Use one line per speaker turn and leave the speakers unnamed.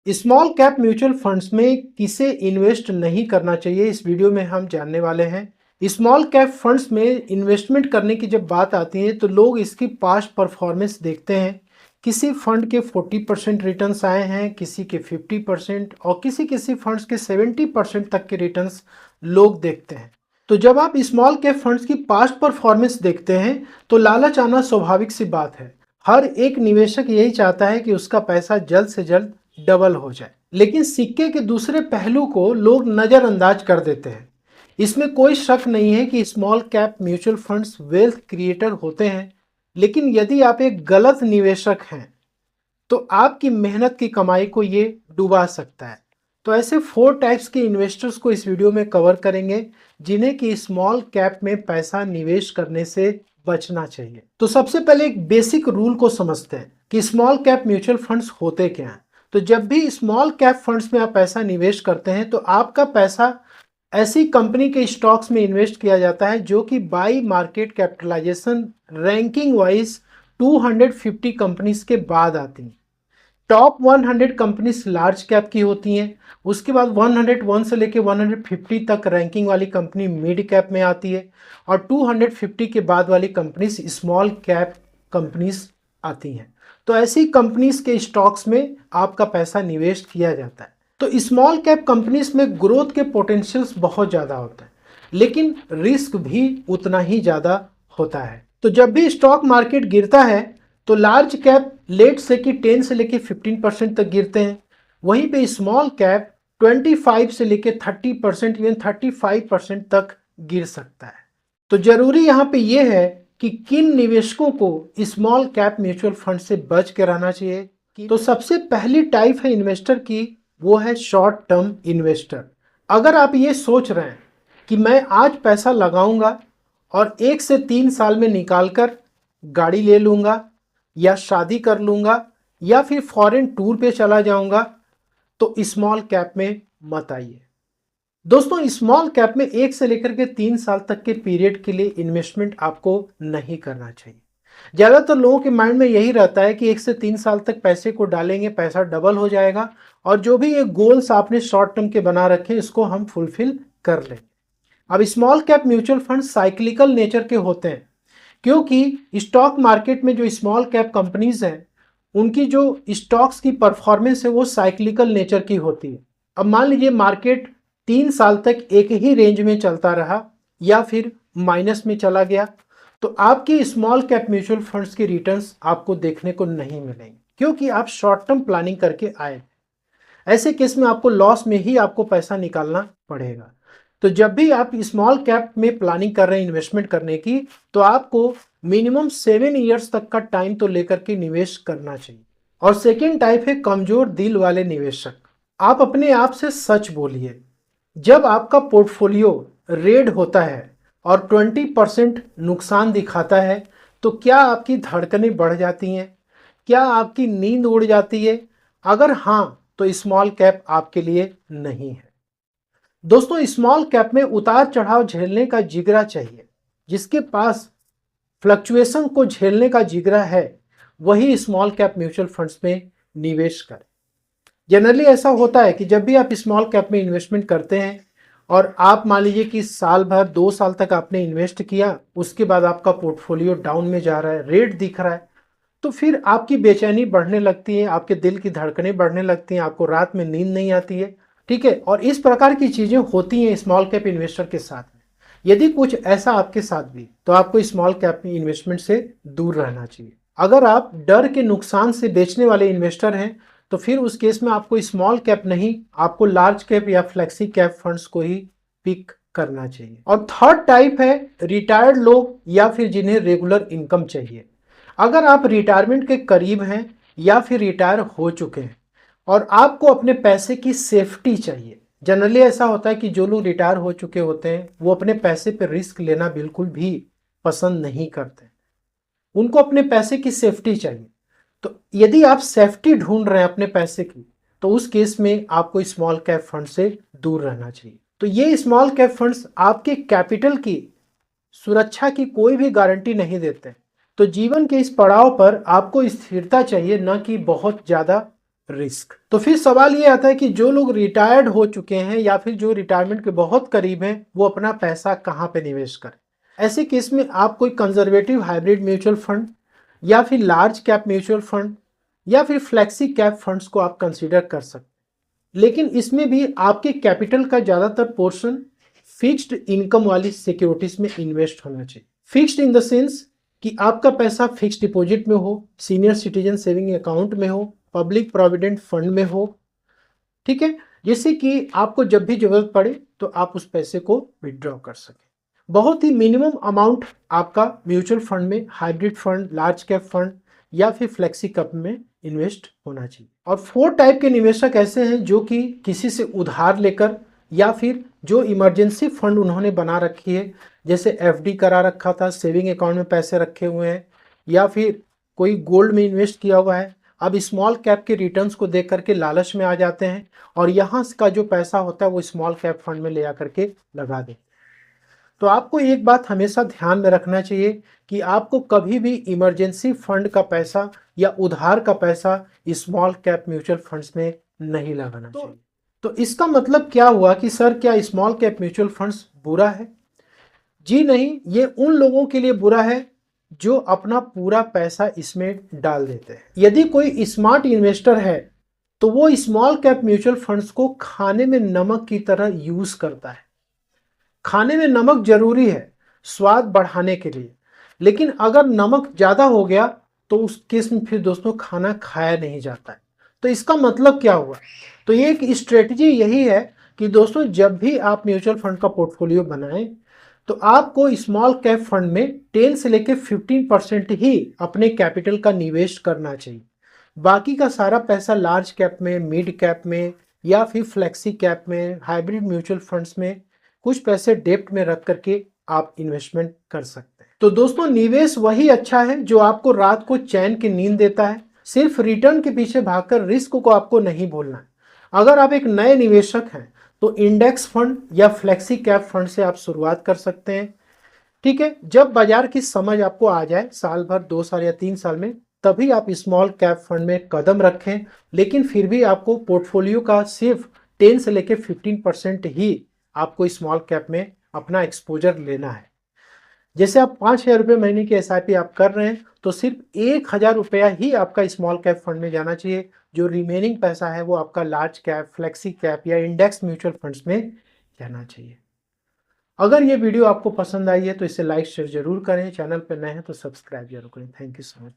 Small cap mutual funds में किसे invest नहीं करना चाहिए, इस वीडियो में हम जानने वाले हैं। स्मॉल कैप फंड्स में इन्वेस्टमेंट करने की जब बात आती है तो लोग इसकी पास्ट परफॉर्मेंस देखते हैं। किसी फंड के 40% रिटर्न्स आए हैं, किसी के 50% और किसी किसी फंड्स के 70% तक के रिटर्न्स लोग देखते हैं। तो जब आप स्मॉल कैप फंड्स की पास्ट परफॉर्मेंस देखते हैं तो लालच आना स्वाभाविक सी बात है। हर एक निवेशक यही चाहता है कि उसका पैसा जल्द से जल्द डबल हो जाए, लेकिन सिक्के के दूसरे पहलू को लोग नजरअंदाज कर देते हैं। इसमें कोई शक नहीं है कि small cap mutual funds wealth creator होते हैं, लेकिन यदि आप एक गलत निवेशक हैं तो आपकी मेहनत की कमाई को ये डुबा सकता है। तो ऐसे 4 टाइप्स के इन्वेस्टर्स को इस वीडियो में कवर करेंगे जिन्हें कि स्मॉल कैप में पैसा निवेश करने से बचना चाहिए। तो सबसे पहले एक बेसिक रूल को समझते हैं कि स्मॉल कैप म्यूचुअल फंड्स होते क्या हैं। तो जब भी स्मॉल कैप फंड्स में आप पैसा निवेश करते हैं तो आपका पैसा ऐसी कंपनी के स्टॉक्स में इन्वेस्ट किया जाता है जो कि by market capitalization ranking wise 250 companies के बाद आती हैं। टॉप 100 कंपनीज लार्ज कैप की होती हैं, उसके बाद 101 से लेके 150 तक रैंकिंग वाली कंपनी मिड कैप में आती है और 250 के बाद वाली कंपनीज स्मॉल कैप कंपनीज आती हैं। तो ऐसी कंपनीज के स्टॉक्स में आपका पैसा निवेश किया जाता है। तो स्मॉल कैप कंपनीज में ग्रोथ के पोटेंशियल्स बहुत ज़्यादा होते हैं, लेकिन रिस्क भी उतना ही ज़्यादा होता है। तो जब भी स्टॉक मार्केट गिरता है तो लार्ज कैप लेट से कि 10 से लेके 15% तक गिरते हैं, वहीं पे स्मॉल कैप 25 से लेके 30% इवन 35% तक गिर सकता है। तो जरूरी यहाँ पे ये है कि किन निवेशकों को स्मॉल कैप म्यूचुअल फंड से बच के रहना चाहिए। तो सबसे पहली टाइप है इन्वेस्टर की, वो है शॉर्ट टर्म इन्वेस्टर। अगर आप ये सोच रहे हैं कि मैं आज पैसा लगाऊंगा और 1 से 3 साल में निकाल कर गाड़ी ले लूंगा या शादी कर लूंगा या फिर फॉरेन टूर पे चला जाऊंगा, तो स्मॉल कैप में मत आइए। दोस्तों, स्मॉल कैप में 1 से लेकर के 3 साल तक के पीरियड के लिए इन्वेस्टमेंट आपको नहीं करना चाहिए। ज़्यादातर लोगों के माइंड में यही रहता है कि 1 से 3 साल तक पैसे को डालेंगे, पैसा डबल हो जाएगा और जो भी ये गोल्स आपने शॉर्ट टर्म के बना रखे इसको हम फुलफिल कर लेंगे। अब small cap mutual fund cyclical nature के होते हैं, क्योंकि स्टॉक मार्केट में जो स्मॉल कैप कंपनीज हैं उनकी जो स्टॉक्स की परफॉर्मेंस है वो साइक्लिकल नेचर की होती है। अब मान लीजिए मार्केट 3 साल तक एक ही रेंज में चलता रहा या फिर माइनस में चला गया, तो आपकी स्मॉल कैप म्यूचुअल फंड्स के रिटर्न्स आपको देखने को नहीं मिलेंगे, क्योंकि आप शॉर्ट टर्म प्लानिंग करके आए। ऐसे केस में आपको लॉस में ही आपको पैसा निकालना पड़ेगा। तो जब भी आप स्मॉल कैप में प्लानिंग कर रहे हैं इन्वेस्टमेंट करने की, तो आपको मिनिमम 7 ईयर्स तक का टाइम तो लेकर के निवेश करना चाहिए। और सेकेंड टाइप है कमजोर दिल वाले निवेशक। आप अपने आप से सच बोलिए, जब आपका पोर्टफोलियो रेड होता है और 20% नुकसान दिखाता है तो क्या आपकी धड़कनें बढ़ जाती हैं? क्या आपकी नींद उड़ जाती है? अगर हाँ, तो स्मॉल कैप आपके लिए नहीं है। दोस्तों, स्मॉल कैप में उतार चढ़ाव झेलने का जिगरा चाहिए। जिसके पास फ्लक्चुएशन को झेलने का जिगरा है वही स्मॉल कैप म्यूचुअल फंड्स में निवेश करें। जनरली ऐसा होता है कि जब भी आप स्मॉल कैप में इन्वेस्टमेंट करते हैं और आप मान लीजिए कि साल भर 2 साल तक आपने इन्वेस्ट किया, उसके बाद आपका पोर्टफोलियो डाउन में जा रहा है, रेट दिख रहा है, तो फिर आपकी बेचैनी बढ़ने लगती है, आपके दिल की धड़कनें बढ़ने लगती हैं, आपको रात में नींद नहीं आती है। ठीक है, और इस प्रकार की चीजें होती हैं स्मॉल कैप इन्वेस्टर के साथ में। यदि कुछ ऐसा आपके साथ भी, तो आपको स्मॉल कैप में इन्वेस्टमेंट से दूर रहना चाहिए। अगर आप डर के नुकसान से बेचने वाले इन्वेस्टर हैं तो फिर उस केस में आपको स्मॉल कैप नहीं, आपको लार्ज कैप या फ्लेक्सी कैप फंड्स को ही पिक करना चाहिए। और थर्ड टाइप है रिटायर्ड लोग या फिर जिन्हें रेगुलर इनकम चाहिए। अगर आप रिटायरमेंट के करीब हैं या फिर रिटायर हो चुके हैं और आपको अपने पैसे की सेफ्टी चाहिए, जनरली ऐसा होता है कि जो लोग रिटायर हो चुके होते हैं वो अपने पैसे पर रिस्क लेना बिल्कुल भी पसंद नहीं करते, उनको अपने पैसे की सेफ्टी चाहिए। तो यदि आप सेफ्टी ढूंढ रहे हैं अपने पैसे की, तो उस केस में आपको स्मॉल कैप फंड से दूर रहना चाहिए। तो ये स्मॉल कैप फंड्स आपके कैपिटल की सुरक्षा की कोई भी गारंटी नहीं देते। तो जीवन के इस पड़ाव पर आपको स्थिरता चाहिए, न कि बहुत ज़्यादा रिस्क। तो फिर सवाल ये आता है कि जो लोग रिटायर्ड हो चुके हैं या फिर जो रिटायरमेंट के बहुत करीब हैं, वो अपना पैसा कहाँ पे निवेश करें। ऐसे केस में आप कोई कंजर्वेटिव हाइब्रिड म्यूचुअल फंड या फिर लार्ज कैप म्यूचुअल फंड या फिर फ्लेक्सी कैप फंड्स को आप कंसीडर कर सकते हैं। लेकिन इसमें भी आपके कैपिटल का ज़्यादातर पोर्शन फिक्स्ड इनकम वाली सिक्योरिटीज में इन्वेस्ट होना चाहिए। फिक्स्ड इन द सेंस कि आपका पैसा फिक्स्ड डिपॉजिट में हो, सीनियर सिटीजन सेविंग अकाउंट में हो, पब्लिक प्रोविडेंट फंड में हो, ठीक है, जिससे कि आपको जब भी जरूरत पड़े तो आप उस पैसे को विड्रॉ कर सकें। बहुत ही मिनिमम अमाउंट आपका म्यूचुअल फंड में, hybrid fund, large cap fund या फिर फ्लेक्सी कैप में इन्वेस्ट होना चाहिए। और 4 टाइप के निवेशक ऐसे हैं जो कि किसी से उधार लेकर या फिर जो इमरजेंसी फंड उन्होंने बना रखी है, जैसे एफडी करा रखा था, सेविंग अकाउंट में पैसे रखे हुए हैं या फिर कोई गोल्ड में इन्वेस्ट किया हुआ है, अब स्मॉल कैप के रिटर्न्स को देख करके लालच में आ जाते हैं और यहाँ का जो पैसा होता है वो स्मॉल कैप फंड में ले आकर के लगा देते हैं। तो आपको एक बात हमेशा ध्यान में रखना चाहिए कि आपको कभी भी इमरजेंसी फंड का पैसा या उधार का पैसा स्मॉल कैप म्यूचुअल फंड्स में नहीं लगाना चाहिए। तो इसका मतलब क्या हुआ कि सर क्या स्मॉल कैप म्यूचुअल फंड्स बुरा है? जी नहीं, ये उन लोगों के लिए बुरा है जो अपना पूरा पैसा इसमें डाल देते हैं। यदि कोई स्मार्ट इन्वेस्टर है तो वो स्मॉल कैप म्यूचुअल फंड्स को खाने में नमक की तरह यूज करता है। खाने में नमक जरूरी है स्वाद बढ़ाने के लिए, लेकिन अगर नमक ज्यादा हो गया तो उस केस में फिर दोस्तों खाना खाया नहीं जाता है। तो इसका मतलब क्या हुआ? तो ये एक स्ट्रेटजी यही है कि दोस्तों जब भी आप म्यूचुअल फंड का पोर्टफोलियो बनाएं तो आपको स्मॉल कैप फंड में 10 से लेकर 15% ही अपने कैपिटल का निवेश करना चाहिए। बाकी का सारा पैसा लार्ज कैप में, मिड कैप में या फिर फ्लेक्सी कैप में, हाइब्रिड म्यूचुअल फंड्स में कुछ पैसे डेप्ट में रख करके आप इन्वेस्टमेंट कर सकते हैं। तो दोस्तों निवेश वही अच्छा है जो आपको रात को चैन की नींद देता है। सिर्फ रिटर्न के पीछे भागकर रिस्क को आपको नहीं भूलना है। अगर आप एक नए निवेशक हैं तो इंडेक्स फंड या फ्लेक्सी कैप फंड से आप शुरुआत कर सकते हैं, ठीक है। जब बाजार की समझ आपको आ जाए, साल भर, 2 साल या 3 साल में, तभी आप स्मॉल कैप फंड में कदम रखें। लेकिन फिर भी आपको पोर्टफोलियो का सिर्फ 10 से लेकर 15% ही आपको स्मॉल कैप में अपना एक्सपोजर लेना है। जैसे आप 5,000 रुपये महीने की SIP आप कर रहे हैं तो सिर्फ 1,000 रुपया ही आपका स्मॉल कैप फंड में जाना चाहिए। जो रिमेनिंग पैसा है वो आपका लार्ज कैप, फ्लेक्सी कैप या इंडेक्स म्यूचुअल फंड्स में जाना चाहिए। अगर ये वीडियो आपको पसंद आई है तो इसे लाइक शेयर जरूर करें। चैनल पर नए हैं तो सब्सक्राइब जरूर करें। Thank you so much.